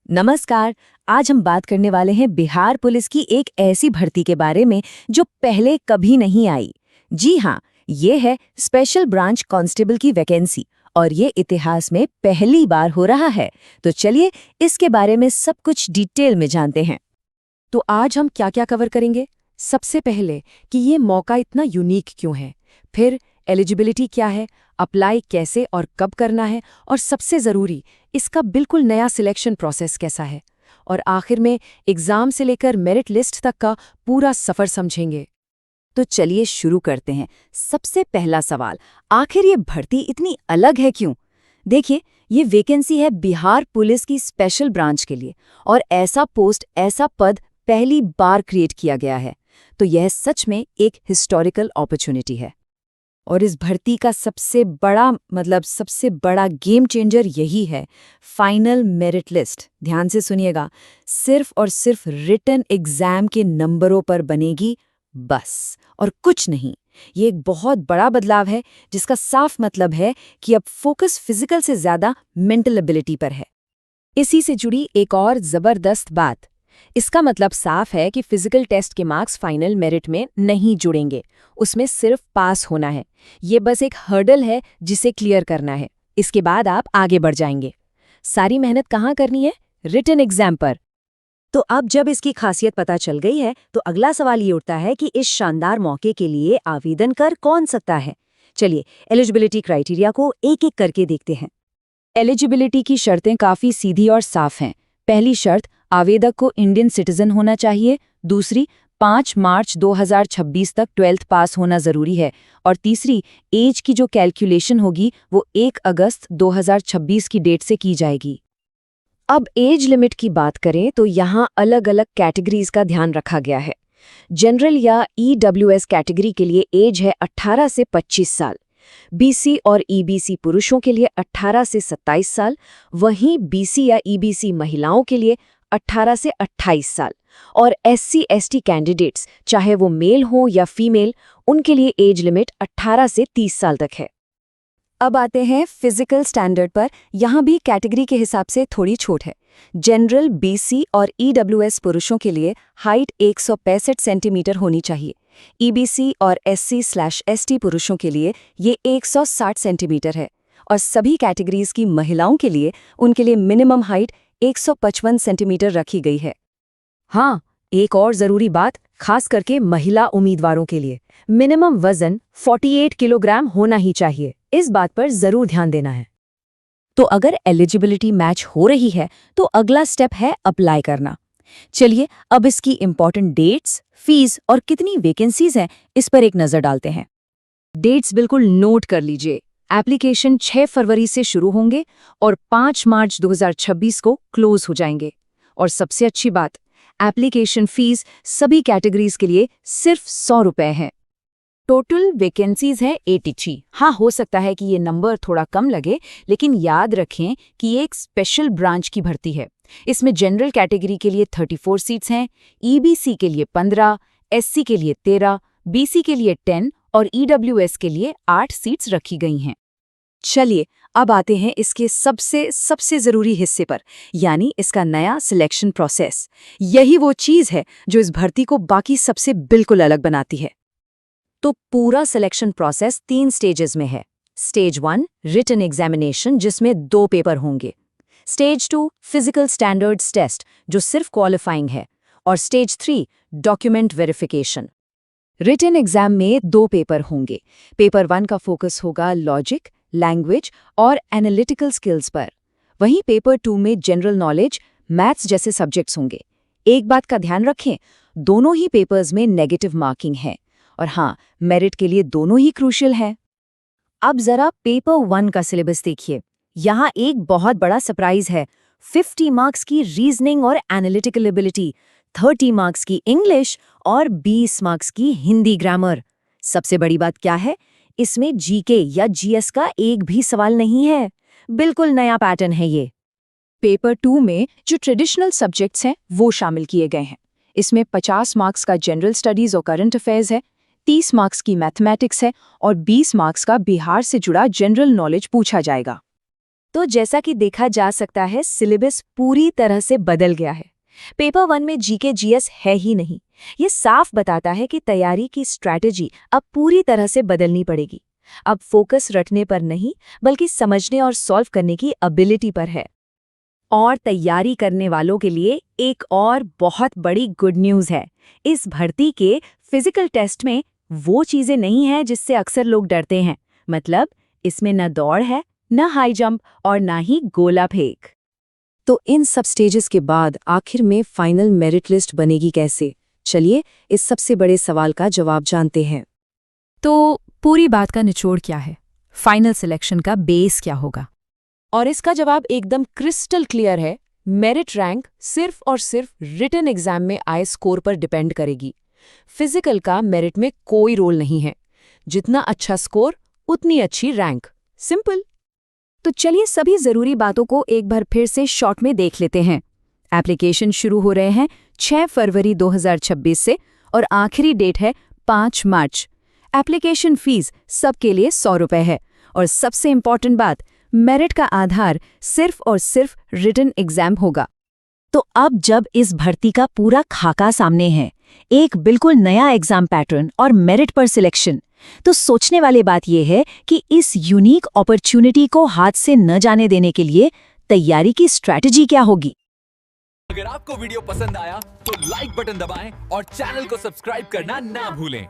नमस्कार। आज हम बात करने वाले हैं बिहार पुलिस की एक ऐसी भर्ती के बारे में जो पहले कभी नहीं आई। जी हाँ, ये है स्पेशल ब्रांच कांस्टेबल की वैकेंसी और ये इतिहास में पहली बार हो रहा है। तो चलिए इसके बारे में सब कुछ डिटेल में जानते हैं। तो आज हम क्या क्या कवर करेंगे? सबसे पहले कि ये मौका इतना यूनिक क्यों है, फिर एलिजिबिलिटी क्या है, अप्लाई कैसे और कब करना है, और सबसे ज़रूरी इसका बिल्कुल नया सिलेक्शन प्रोसेस कैसा है, और आखिर में एग्ज़ाम से लेकर मेरिट लिस्ट तक का पूरा सफ़र समझेंगे। तो चलिए शुरू करते हैं। सबसे पहला सवाल, आखिर ये भर्ती इतनी अलग है क्यों? देखिए, ये वैकेंसी है बिहार पुलिस की स्पेशल ब्रांच के लिए और ऐसा पोस्ट, ऐसा पद पहली बार क्रिएट किया गया है। तो यह सच में एक हिस्टोरिकल अपॉर्चुनिटी है। और इस भर्ती का सबसे बड़ा गेम चेंजर यही है, फाइनल मेरिट लिस्ट। ध्यान से सुनिएगा, सिर्फ और सिर्फ रिटन एग्जाम के नंबरों पर बनेगी, बस और कुछ नहीं। ये एक बहुत बड़ा बदलाव है जिसका साफ मतलब है कि अब फोकस फिजिकल से ज्यादा मेंटल एबिलिटी पर है। इसी से जुड़ी एक और जबरदस्त बात, इसका मतलब साफ है कि फिजिकल टेस्ट के मार्क्स फाइनल मेरिट में नहीं जुड़ेंगे, उसमें सिर्फ पास होना है। ये बस एक हर्डल है जिसे क्लियर करना है, इसके बाद आप आगे बढ़ जाएंगे। सारी मेहनत कहाँ करनी है? रिटन एग्जाम पर। तो अब जब इसकी खासियत पता चल गई है तो अगला सवाल ये उठता है कि इस शानदार मौके के लिए आवेदन कर कौन सकता है। चलिए एलिजिबिलिटी क्राइटेरिया को एक एक करके देखते हैं। एलिजिबिलिटी की शर्तें काफ़ी सीधी और साफ हैं। पहली शर्त, आवेदक को इंडियन सिटीजन होना चाहिए। दूसरी, 5 मार्च 2026 तक 12th पास होना ज़रूरी है। और तीसरी, एज की जो कैलकुलेशन होगी वो 1 अगस्त 2026 की डेट से की जाएगी। अब एज लिमिट की बात करें तो यहाँ अलग अलग कैटेगरीज का ध्यान रखा गया है। जनरल या ईडब्ल्यूएस कैटेगरी के लिए एज है 18 से 25 साल, बीसी और ईबीसी पुरुषों के लिए 18 से 27 साल, वहीं बीसी या ईबीसी महिलाओं के लिए 18 से 28 साल, और एससी एसटी कैंडिडेट्स चाहे वो मेल हो या फीमेल, उनके लिए एज लिमिट 18 से 30 साल तक है। अब आते हैं फिजिकल स्टैंडर्ड पर। यहाँ भी कैटेगरी के हिसाब से थोड़ी छूट है। जनरल, बीसी और ईडब्ल्यूएस पुरुषों के लिए हाइट 165 सेंटीमीटर होनी चाहिए। ईबीसी और एससी/एसटी पुरुषों के लिए ये 160 सेंटीमीटर है, और सभी कैटेगरीज की महिलाओं के लिए उनके लिए मिनिमम हाइट 155 सेंटीमीटर रखी गई है। हाँ, एक और ज़रूरी बात, खास करके महिला उम्मीदवारों के लिए मिनिमम वजन 48 किलोग्राम होना ही चाहिए। इस बात पर ज़रूर ध्यान देना है। तो अगर एलिजिबिलिटी मैच हो रही है तो अगला स्टेप है अप्लाई करना। चलिए अब इसकी इंपॉर्टेंट डेट्स, फीस और कितनी वैकेंसीज हैं इस पर एक नज़र डालते हैं। डेट्स बिल्कुल नोट कर लीजिए। एप्लीकेशन 6 फरवरी से शुरू होंगे और 5 मार्च 2026 को क्लोज हो जाएंगे। और सबसे अच्छी बात, एप्लीकेशन फीस सभी कैटेगरीज के लिए सिर्फ 100 रुपये है। टोटल वैकेंसीज है 83। हाँ, हो सकता है कि ये नंबर थोड़ा कम लगे, लेकिन याद रखें कि ये एक स्पेशल ब्रांच की भर्ती है। इसमें जनरल कैटेगरी के लिए 34 सीट्स हैं, ईबीसी के लिए 15, एससी के लिए 13, बीसी के लिए 10 और ईडब्ल्यूएस के लिए 8 सीट्स रखी गई हैं। चलिए अब आते हैं इसके सबसे ज़रूरी हिस्से पर, यानी इसका नया सिलेक्शन प्रोसेस। यही वो चीज़ है जो इस भर्ती को बाकी सबसे बिल्कुल अलग बनाती है। तो पूरा सिलेक्शन प्रोसेस 3 स्टेजेस में है। स्टेज 1 रिटन एग्जामिनेशन, जिसमें 2 पेपर होंगे। स्टेज 2 फिजिकल स्टैंडर्ड्स टेस्ट, जो सिर्फ क्वालिफाइंग है। और stage 3 document verification. Written exam में 2 पेपर होंगे। पेपर 1 का फोकस होगा लॉजिक, लैंग्वेज और एनालिटिकल स्किल्स पर। वहीं पेपर 2 में जनरल नॉलेज, मैथ्स जैसे सब्जेक्ट्स होंगे। एक बात का ध्यान रखें, दोनों ही पेपर्स में नेगेटिव मार्किंग है, और हाँ, मेरिट के लिए दोनों ही क्रूशियल हैं। अब जरा पेपर 1 का सिलेबस देखिए। यहाँ एक बहुत बड़ा सरप्राइज है। 50 मार्क्स की रीजनिंग और एनालिटिकल एबिलिटी, 30 मार्क्स की इंग्लिश और 20 मार्क्स की हिंदी ग्रामर। सबसे बड़ी बात क्या है, इसमें जीके या जीएस का एक भी सवाल नहीं है। बिल्कुल नया पैटर्न है ये। पेपर 2 में जो ट्रेडिशनल सब्जेक्ट्स हैं वो शामिल किए गए हैं। इसमें 50 मार्क्स का जनरल स्टडीज और करंट अफेयर्स है, 30 मार्क्स की मैथमेटिक्स है और 20 मार्क्स का बिहार से जुड़ा जनरल नॉलेज पूछा जाएगा। तो जैसा कि देखा जा सकता है, सिलेबस पूरी तरह से बदल गया है। पेपर 1 में जीके जीएस है ही नहीं। ये साफ बताता है कि तैयारी की स्ट्रैटेजी अब पूरी तरह से बदलनी पड़ेगी। अब फोकस रटने पर नहीं, बल्कि समझने और सॉल्व करने की एबिलिटी पर है। और तैयारी करने वालों के लिए एक और बहुत बड़ी गुड न्यूज़ है। इस भर्ती के फिजिकल टेस्ट में वो चीज़ें नहीं हैं जिससे अक्सर लोग डरते हैं। मतलब इसमें न दौड़ है, न हाई जंप और न ही गोला फेंक। तो इन सब स्टेजेस के बाद आखिर में फाइनल मेरिट लिस्ट बनेगी कैसे? चलिए इस सबसे बड़े सवाल का जवाब जानते हैं। तो पूरी बात का निचोड़ क्या है? फाइनल सिलेक्शन का बेस क्या होगा? और इसका जवाब एकदम क्रिस्टल क्लियर है। मेरिट रैंक सिर्फ और सिर्फ रिटन एग्जाम में आए स्कोर पर डिपेंड करेगी। फिजिकल का मेरिट में कोई रोल नहीं है। जितना अच्छा स्कोर उतनी अच्छी रैंक। सिंपल। तो चलिए सभी जरूरी बातों को एक बार फिर से शॉर्ट में देख लेते हैं। एप्लीकेशन शुरू हो रहे हैं 6 फरवरी 2026 से और आखिरी डेट है 5 मार्च। एप्लीकेशन फीस सबके लिए 100 रुपये है। और सबसे इम्पॉर्टेंट बात, मेरिट का आधार सिर्फ और सिर्फ रिटन एग्जाम होगा। तो अब जब इस भर्ती का पूरा खाका सामने है, एक बिल्कुल नया एग्जाम पैटर्न और मेरिट पर सिलेक्शन, तो सोचने वाली बात यह है कि इस यूनिक अपॉर्चुनिटी को हाथ से न जाने देने के लिए तैयारी की स्ट्रैटेजी क्या होगी। अगर आपको वीडियो पसंद आया तो लाइक बटन दबाएं और चैनल को सब्सक्राइब करना ना भूलें।